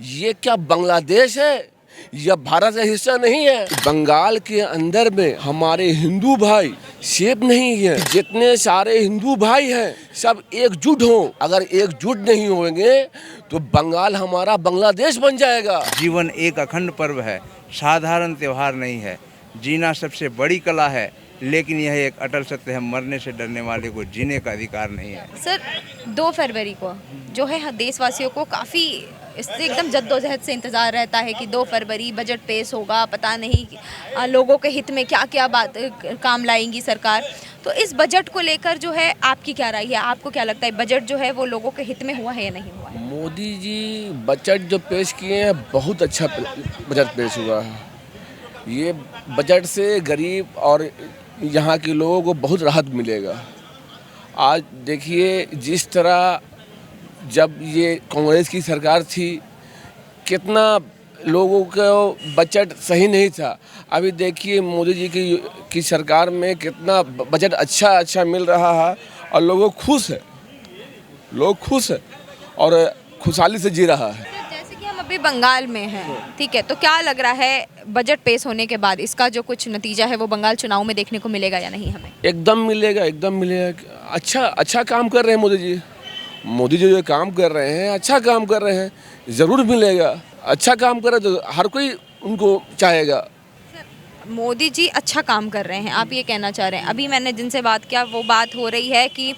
ये क्या बांग्लादेश है? यह भारत का हिस्सा नहीं है। बंगाल के अंदर में हमारे हिंदू भाई सेफ नहीं है। जितने सारे हिंदू भाई हैं सब एकजुट हों। अगर एकजुट नहीं होंगे तो बंगाल हमारा बांग्लादेश बन जाएगा। जीवन एक अखंड पर्व है, साधारण त्यौहार नहीं है। जीना सबसे बड़ी कला है, लेकिन यह एक अटल सत्य है, मरने से डरने वाले को जीने का अधिकार नहीं है। सर 2 फरवरी को जो है देशवासियों को काफ़ी इससे एकदम जद्दोजहद से इंतज़ार रहता है कि 2 फरवरी बजट पेश होगा, पता नहीं लोगों के हित में क्या क्या बात काम लाएंगी सरकार। तो इस बजट को लेकर जो है आपकी क्या राय है? आपको क्या लगता है बजट जो है वो लोगों के हित में हुआ है या नहीं हुआ है? मोदी जी बजट जो पेश किए हैं बहुत अच्छा बजट पेश हुआ है। ये बजट से गरीब और यहाँ के लोगों को बहुत राहत मिलेगा। आज देखिए जिस तरह जब ये कांग्रेस की सरकार थी कितना लोगों को बजट सही नहीं था। अभी देखिए मोदी जी की सरकार में कितना बजट अच्छा मिल रहा है और लोग खुश है और खुशहाली से जी रहा है। जैसे कि हम अभी बंगाल में हैं, ठीक है, तो क्या लग रहा है बजट पेश होने के बाद इसका जो कुछ नतीजा है वो बंगाल चुनाव में देखने को मिलेगा या नहीं? हमें एकदम मिलेगा। अच्छा काम कर रहे हैं मोदी जी जो काम कर रहे हैं अच्छा काम कर रहे हैं, ज़रूर मिलेगा। अच्छा काम कर रहे हैं तो हर कोई उनको चाहेगा। मोदी जी अच्छा काम कर रहे हैं, आप ये कहना चाह रहे हैं? अभी मैंने जिनसे बात किया वो बात हो रही है कि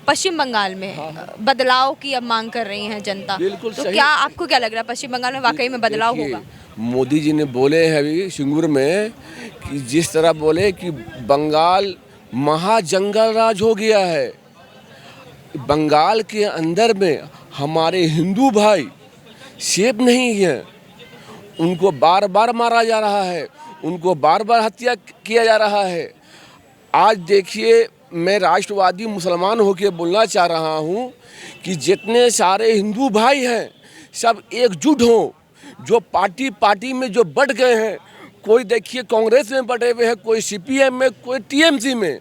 पश्चिम बंगाल में बदलाव की अब मांग कर रही है जनता। बिल्कुल तो सही। क्या आपको क्या लग रहा है पश्चिम बंगाल में वाकई में बदलाव होगा? मोदी जी ने बोले हैं अभी सिंगूर में कि जिस तरह बोले कि बंगाल महाजंगल राज हो गया है। बंगाल के अंदर में हमारे हिंदू भाई सेफ नहीं हैं। उनको बार बार मारा जा रहा है, उनको बार बार हत्या किया जा रहा है। आज देखिए मैं राष्ट्रवादी मुसलमान होकर बोलना चाह रहा हूँ कि जितने सारे हिंदू भाई हैं सब एकजुट हों। जो पार्टी में जो बट गए हैं, कोई देखिए कांग्रेस में बटे हुए हैं, कोई सीपीएम में, कोई टीएमसी में।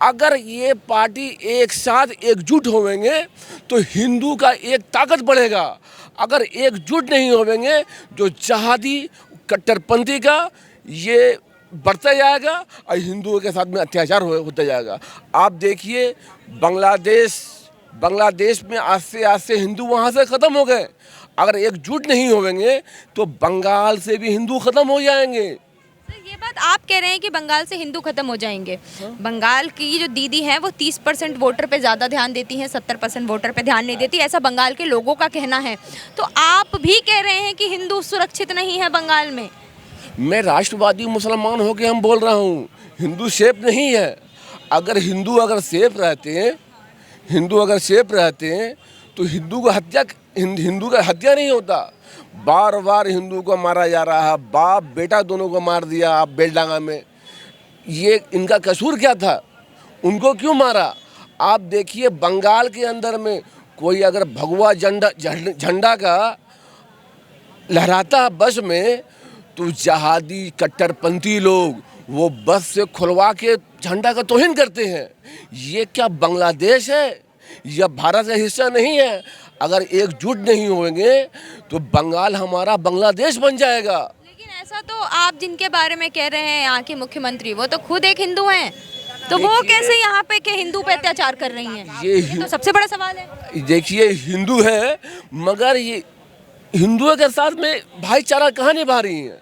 अगर ये पार्टी एक साथ एकजुट होवेंगे तो हिंदू का एक ताकत बढ़ेगा। अगर एकजुट नहीं होवेंगे तो जहादी कट्टरपंथी का ये बढ़ता जाएगा और हिंदुओं के साथ में अत्याचार होता जाएगा। आप देखिए बांग्लादेश में आज से हिंदू वहाँ से ख़त्म हो गए। अगर एकजुट नहीं होवेंगे तो बंगाल से भी हिंदू ख़त्म हो जाएंगे। ये बात आप कह रहे हैं कि बंगाल से हिंदू खत्म हो जाएंगे। बंगाल की जो दीदी हैं वो 30% वोटर पे ज़्यादा ध्यान देती हैं, 70% वोटर पे ध्यान नहीं देती, ऐसा बंगाल के लोगों का कहना है। तो आप भी कह रहे हैं कि हिंदू सुरक्षित नहीं है बंगाल में? मैं राष्ट्रवादी मुसलमान होकर हम बोल रहा हूँ हिंदू सेफ नहीं है। अगर हिंदू अगर सेफ रहते हैं तो हिंदू का हत्या नहीं होता। बार बार हिंदू को मारा जा रहा है, बाप बेटा दोनों को मार दिया आप बेलडांगा में। ये इनका कसूर क्या था? उनको क्यों मारा? आप देखिए बंगाल के अंदर में कोई अगर भगवा झंडा का लहराता है बस में तो जहादी कट्टरपंथी लोग वो बस से खुलवा के झंडा का तौहीन करते हैं। ये क्या बांग्लादेश है? यह भारत का हिस्सा नहीं है। अगर एकजुट नहीं होंगे तो बंगाल हमारा बांग्लादेश बन जाएगा। लेकिन ऐसा तो आप जिनके बारे में कह रहे हैं यहाँ के मुख्यमंत्री, वो तो खुद एक हिंदू हैं, तो वो कैसे यहाँ पे के हिंदू पे अत्याचार कर रही हैं? ये तो सबसे बड़ा सवाल है। देखिए हिंदू है मगर ये हिंदुओं के साथ में भाईचारा कहाँ निभा रही हैं?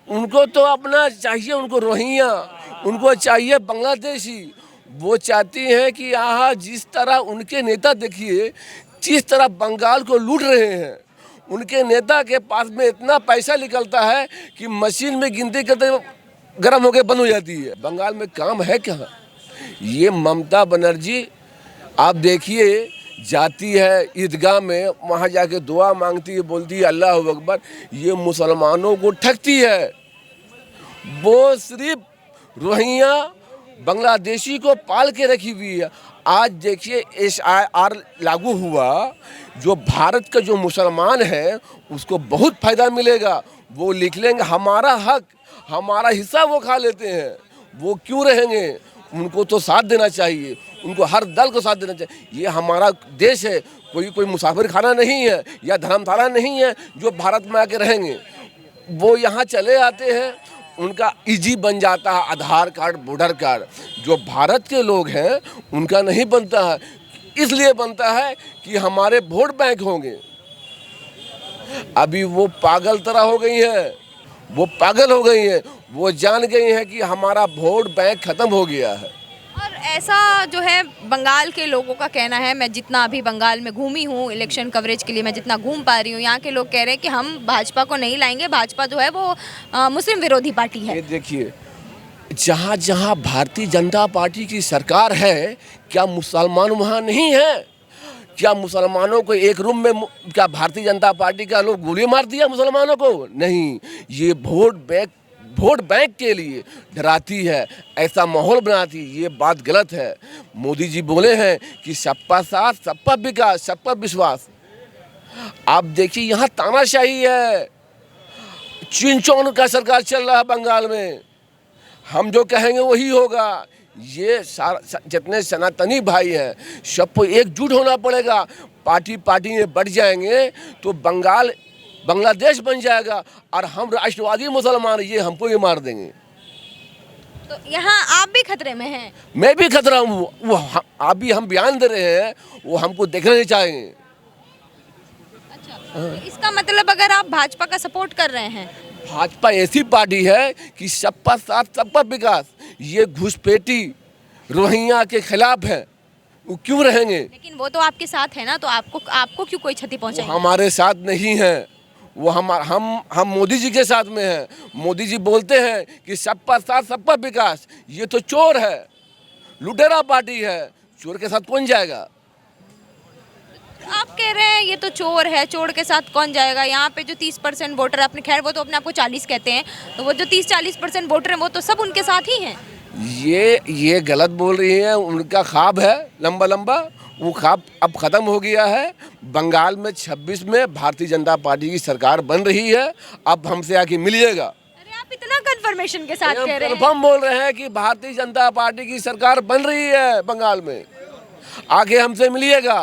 उनको तो अपना चाहिए, उनको रोहिंग्या, उनको चाहिए बांग्लादेशी। वो चाहती हैं कि यहाँ जिस तरह उनके नेता देखिए जिस तरह बंगाल को लूट रहे हैं। उनके नेता के पास में इतना पैसा निकलता है कि मशीन में गिनती करते गर्म होकर बंद हो जाती है। बंगाल में काम है कहाँ? ये ममता बनर्जी आप देखिए जाती है ईदगाह में, वहाँ जाके दुआ मांगती है, बोलती है अल्लाह अकबर। ये मुसलमानों को ठगती है। वो सिर्फ रोहिंग्या बांग्लादेशी को पाल के रखी हुई है। आज देखिए SIR लागू हुआ, जो भारत का जो मुसलमान है उसको बहुत फ़ायदा मिलेगा। वो लिख लेंगे हमारा हक, हमारा हिस्सा वो खा लेते हैं। वो क्यों रहेंगे? उनको तो साथ देना चाहिए, उनको हर दल को साथ देना चाहिए। ये हमारा देश है, कोई कोई मुसाफिर खाना नहीं है या धर्मशाला नहीं है जो भारत में आके रहेंगे। वो यहाँ चले आते हैं, उनका इजी बन जाता है आधार कार्ड, वोटर कार्ड। जो भारत के लोग हैं उनका नहीं बनता है, इसलिए बनता है कि हमारे वोट बैंक होंगे। अभी वो पागल तरह हो गई है, वो पागल हो गई है, वो जान गई है कि हमारा वोट बैंक खत्म हो गया है। और ऐसा जो है बंगाल के लोगों का कहना है, मैं जितना अभी बंगाल में घूमी हूँ इलेक्शन कवरेज के लिए, मैं जितना घूम पा रही हूँ, यहाँ के लोग कह रहे हैं कि हम भाजपा को नहीं लाएंगे, भाजपा जो है वो मुस्लिम विरोधी पार्टी है। ये देखिए, जहाँ जहाँ भारतीय जनता पार्टी की सरकार है, क्या मुसलमान वहाँ नहीं है? क्या मुसलमानों को एक रूम में क्या भारतीय जनता पार्टी का लोग गोली मार दिया मुसलमानों को? नहीं, ये वोट बैंक के लिए डराती है, ऐसा माहौल बनाती है। ये बात गलत है। मोदी जी बोले हैं कि सबका साथ, सबका विकास, सबका विश्वास। आप देखिए यहाँ तानाशाही है, चिंचौन का सरकार चल रहा है बंगाल में। हम जो कहेंगे वही होगा। ये जितने सनातनी भाई हैं सबको एकजुट होना पड़ेगा। पार्टी में बढ़ जाएंगे तो बांग्लादेश बन जाएगा, और हम राष्ट्रवादी मुसलमान ये हमको ये मार देंगे। तो यहाँ आप भी खतरे में हैं। मैं भी खतरा हूँ। वो अभी हम बयान दे रहे हैं, वो हमको देखना नहीं चाहेंगे। अच्छा, तो इसका मतलब अगर आप भाजपा का सपोर्ट कर रहे हैं, भाजपा ऐसी पार्टी है कि सबका साथ, सबका विकास। ये घुसपैठी रोहिंग्या के खिलाफ है, वो क्यों रहेंगे? लेकिन वो तो आपके साथ है ना, तो आपको क्यों कोई क्षति पहुंचाएंगे? हमारे साथ नहीं है वो, हम मोदी जी के साथ में हैं। मोदी जी बोलते हैं कि सबका साथ, सबका विकास। ये तो चोर है, लुटेरा पार्टी है। चोर के साथ कौन जाएगा? आप कह रहे हैं ये तो चोर है, चोर के साथ कौन जाएगा? यहाँ पे जो 30% वोटर है, अपने खैर वो तो अपने आप को 40 कहते हैं, तो वो जो 30-40% वोटर हैं वो तो सब उनके साथ ही हैं। ये गलत बोल रही हैं। उनका ख्वाब है लंबा लंबा, वो ख्वाब अब ख़त्म हो गया है। बंगाल में 26 में भारतीय जनता पार्टी की सरकार बन रही है। अब हमसे आके मिलिएगा। अरे आप इतना कंफर्मेशन के साथ कह रहे हैं। कंफर्म बोल रहे हैं कि भारतीय जनता पार्टी की सरकार बन रही है बंगाल में, आगे हमसे मिलिएगा।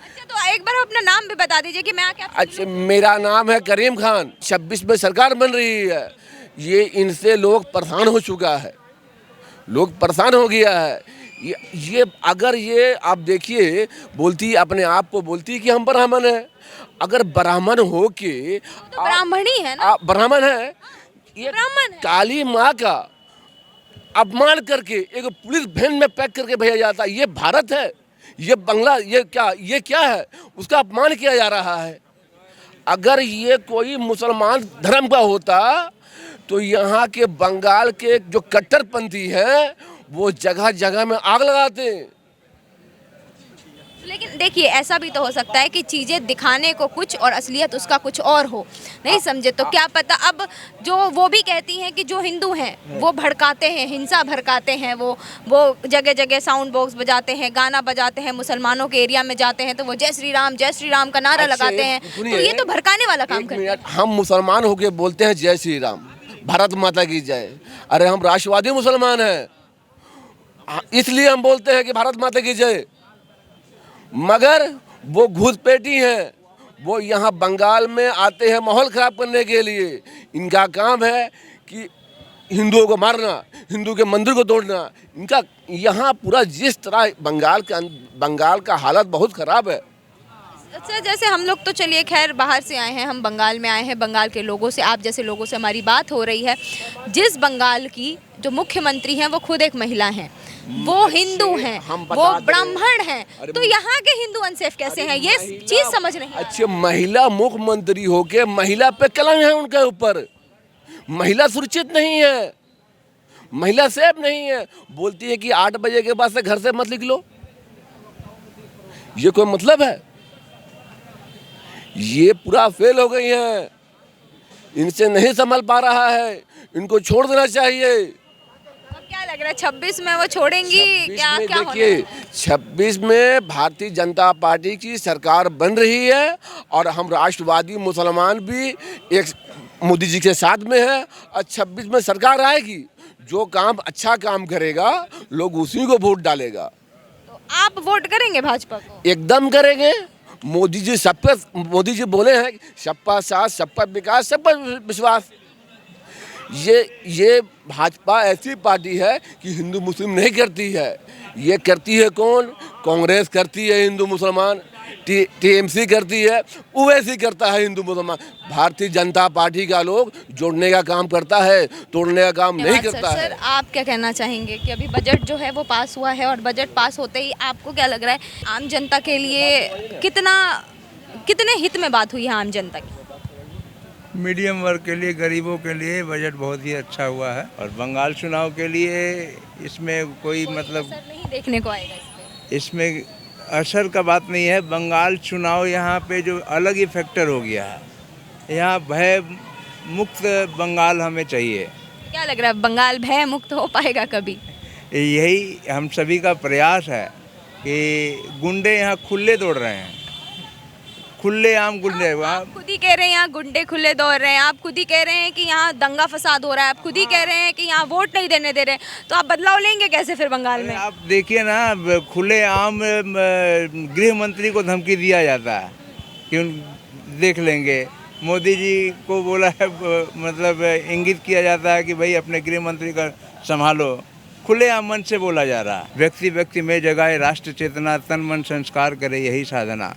अच्छा, तो एक बार अपना नाम भी बता दीजिए कि मैं आके आपसे अच्छा, मेरा नाम है करीम खान। 26 में सरकार बन रही है। ये इनसे लोग परेशान हो चुका है, लोग परेशान हो गया है। ये अगर ये आप देखिए, बोलती अपने आप को बोलती कि हम ब्राह्मण हैं। अगर ब्राह्मण हो के तो ब्राह्मण ही है ना, ब्राह्मण है, ये ब्राह्मण है। काली माँ का अपमान करके एक पुलिस वैन में पैक करके भेजा जाता है। ये भारत है? ये बंगला? ये क्या है? उसका अपमान किया जा रहा है। अगर ये कोई मुसलमान धर्म का होता तो यहाँ के बंगाल के जो कट्टरपंथी हैं वो जगह जगह में आग लगाते। लेकिन देखिए, ऐसा भी तो हो सकता है कि चीज़ें दिखाने को कुछ और असलियत उसका कुछ और हो, नहीं समझे तो क्या पता। अब जो वो भी कहती हैं कि जो हिंदू हैं वो भड़काते हैं, हिंसा भड़काते हैं, वो जगह जगह साउंड बॉक्स बजाते हैं, गाना बजाते हैं, मुसलमानों के एरिया में जाते हैं तो वो जय श्री राम का नारा लगाते हैं। तो ये तो भड़काने वाला काम करते हैं। हम मुसलमान होके बोलते हैं जय श्री राम, भारत माता की जय। अरे हम राष्ट्रवादी मुसलमान हैं, इसलिए हम बोलते हैं कि भारत माता की जय। मगर वो घुसपैठी हैं, वो यहाँ बंगाल में आते हैं माहौल ख़राब करने के लिए। इनका काम है कि हिंदुओं को मारना, हिंदू के मंदिर को तोड़ना। इनका यहाँ पूरा जिस तरह बंगाल का हालत बहुत ख़राब है। अच्छा, जैसे हम लोग तो चलिए खैर बाहर से आए हैं, हम बंगाल में आए हैं, बंगाल के लोगों से, आप जैसे लोगों से हमारी बात हो रही है। जिस बंगाल की जो मुख्यमंत्री हैं वो खुद एक महिला हैं, वो हिंदू हैं, वो ब्राह्मण हैं, तो यहाँ के हिंदू अनसेफ कैसे हैं? ये चीज समझ नहीं। अच्छे, महिला मुख्यमंत्री होके महिला पे कलंक है उनके ऊपर। महिला सुरक्षित नहीं है, महिला सेफ नहीं है। बोलती है कि 8 बजे के बाद से घर से मत निकलो। ये कोई मतलब है? ये पूरा फेल हो गई हैं, इनसे नहीं संभल पा रहा है, इनको छोड़ देना चाहिए। अब क्या लग रहा है 26 में वो छोड़ेंगी? क्या देखिए, 26 में भारतीय जनता पार्टी की सरकार बन रही है और हम राष्ट्रवादी मुसलमान भी एक मोदी जी के साथ में है। और 26 में सरकार आएगी, जो काम अच्छा काम करेगा लोग उसी को वोट डालेगा। तो आप वोट करेंगे भाजपा को? एकदम करेंगे। मोदी जी बोले हैं सबका साथ, सबका विकास, सबका विश्वास। ये भाजपा ऐसी पार्टी है कि हिंदू मुस्लिम नहीं करती है। ये करती है कौन? कांग्रेस करती है हिंदू मुसलमान, टीएमसी करती है, ओवैसी करता है हिंदू मुसलमान। भारतीय जनता पार्टी का लोग जोड़ने का काम करता है, तोड़ने का काम नहीं करता है। सर आप क्या कहना चाहेंगे कि अभी बजट जो है वो पास हुआ है और बजट पास होते ही आपको क्या लग रहा है आम जनता के लिए कितने हित में बात हुई है आम जनता की? मीडियम वर्ग के लिए, गरीबों के लिए बजट बहुत ही अच्छा हुआ है। और बंगाल चुनाव के लिए इसमें कोई मतलब असर नहीं देखने को आएगा इसमें। इसमें असर का बात नहीं है। बंगाल चुनाव यहाँ पे जो अलग ही फैक्टर हो गया है, यहाँ भय मुक्त बंगाल हमें चाहिए। क्या लग रहा है बंगाल भय मुक्त हो पाएगा कभी? यही हम सभी का प्रयास है कि गुंडे यहाँ खुले दौड़ रहे हैं, खुले आम गुंडे। आप खुद ही कह रहे हैं यहाँ गुंडे खुले दौड़ रहे हैं, आप खुद ही कह रहे हैं कि यहाँ दंगा फसाद हो रहा है, आप खुद ही कह रहे हैं कि यहाँ वोट नहीं देने दे रहे, तो आप बदलाव लेंगे कैसे फिर बंगाल में? आप देखिए ना, खुले आम गृह मंत्री को धमकी दिया जाता है कि देख लेंगे। मोदी जी को बोला है, मतलब इंगित किया जाता है कि भाई अपने गृह मंत्री का संभालो। खुले आम मन से बोला जा रहा है। व्यक्ति व्यक्ति में जगाए राष्ट्र चेतना, तन मन संस्कार करे यही साधना।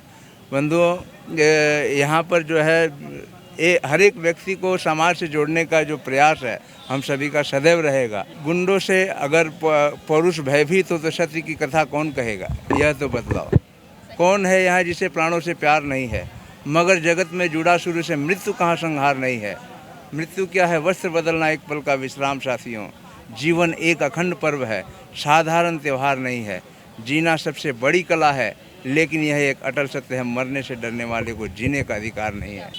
बंधुओं, यहाँ पर जो है हर एक व्यक्ति को समाज से जोड़ने का जो प्रयास है हम सभी का सदैव रहेगा। गुंडों से अगर पौरुष भयभीत हो तो सत्य की कथा कौन कहेगा? यह तो बतलाओ कौन है यहाँ जिसे प्राणों से प्यार नहीं है? मगर जगत में जुड़ा शुरू से मृत्यु कहाँ संहार नहीं है? मृत्यु क्या है? वस्त्र बदलना एक पल का विश्राम साथियों। जीवन एक अखंड पर्व है, साधारण त्यौहार नहीं है। जीना सबसे बड़ी कला है, लेकिन यह एक अटल सत्य है, मरने से डरने वाले को जीने का अधिकार नहीं है।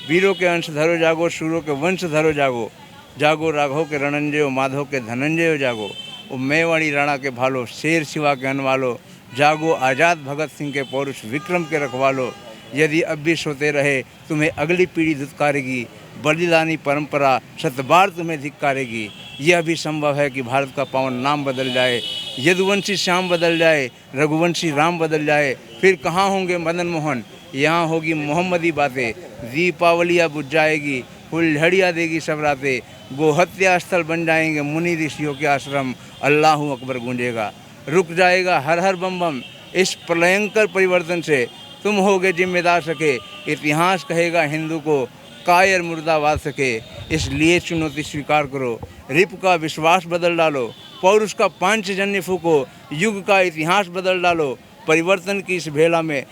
वीरों के अंश धरो जागो, शूरों के वंश धरो जागो। जागो राघव के रणंजय, माधव के धनंजय जागो। ओ मेवाड़ी राणा के भालो, शेर शिवा के अनवालो। जागो आज़ाद भगत सिंह के पौरुष, विक्रम के रखवालो। यदि अब भी सोते रहे तुम्हें अगली पीढ़ी धुतकारेगी। बलिदानी परंपरा शतबार तुम्हें धिक्कारेगी। यह भी संभव है कि भारत का पावन नाम बदल जाए, यदुवंशी श्याम बदल जाए, रघुवंशी राम बदल जाए। फिर कहाँ होंगे मदन मोहन? यहाँ होगी मोहम्मदी बातें। दीपावलियाँ बुझ जाएगी, फुलझड़ियाँ देगी सब रातें। गोहत्या स्थल बन जाएंगे मुनि ऋषियों के आश्रम। अल्लाहू अकबर गूंजेगा, रुक जाएगा हर हर बम बम। इस प्रलयंकर परिवर्तन से तुम होगे जिम्मेदार सके। इतिहास कहेगा हिंदू को कायर मुर्दाबाद सके। इसलिए चुनौती स्वीकार करो, रिप का विश्वास बदल डालो। पौरुष का पांचजन्य फूको, युग का इतिहास बदल डालो। परिवर्तन की इस बेला में,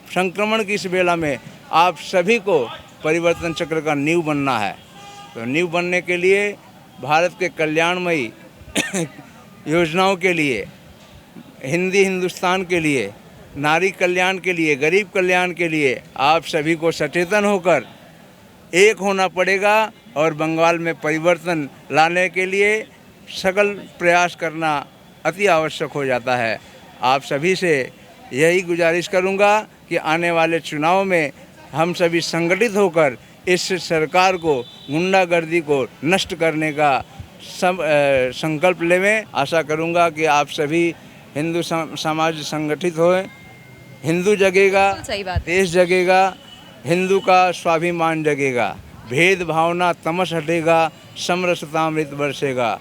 संक्रमण की इस बेला में आप सभी को परिवर्तन चक्र का नींव बनना है। तो नींव बनने के लिए भारत के कल्याणमयी योजनाओं के लिए, हिंदुस्तान के लिए, नारी कल्याण के लिए, गरीब कल्याण के लिए आप सभी को सचेतन होकर एक होना पड़ेगा और बंगाल में परिवर्तन लाने के लिए सकल प्रयास करना अति आवश्यक हो जाता है। आप सभी से यही गुजारिश करूंगा कि आने वाले चुनाव में हम सभी संगठित होकर इस सरकार को, गुंडागर्दी को नष्ट करने का संकल्प लें। आशा करूंगा कि आप सभी हिंदू समाज संगठित होएं। हिंदू जगेगा, देश जगेगा, हिंदू का स्वाभिमान जगेगा। भेद भावना तमस हटेगा, समरसतामृत बरसेगा।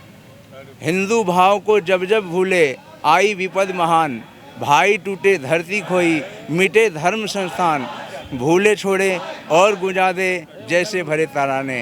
हिंदू भाव को जब जब भूले आई विपद महान। भाई टूटे धरती खोई, मिटे धर्म संस्थान। भूले छोड़े और गुंजा दे जैसे भरे तराने।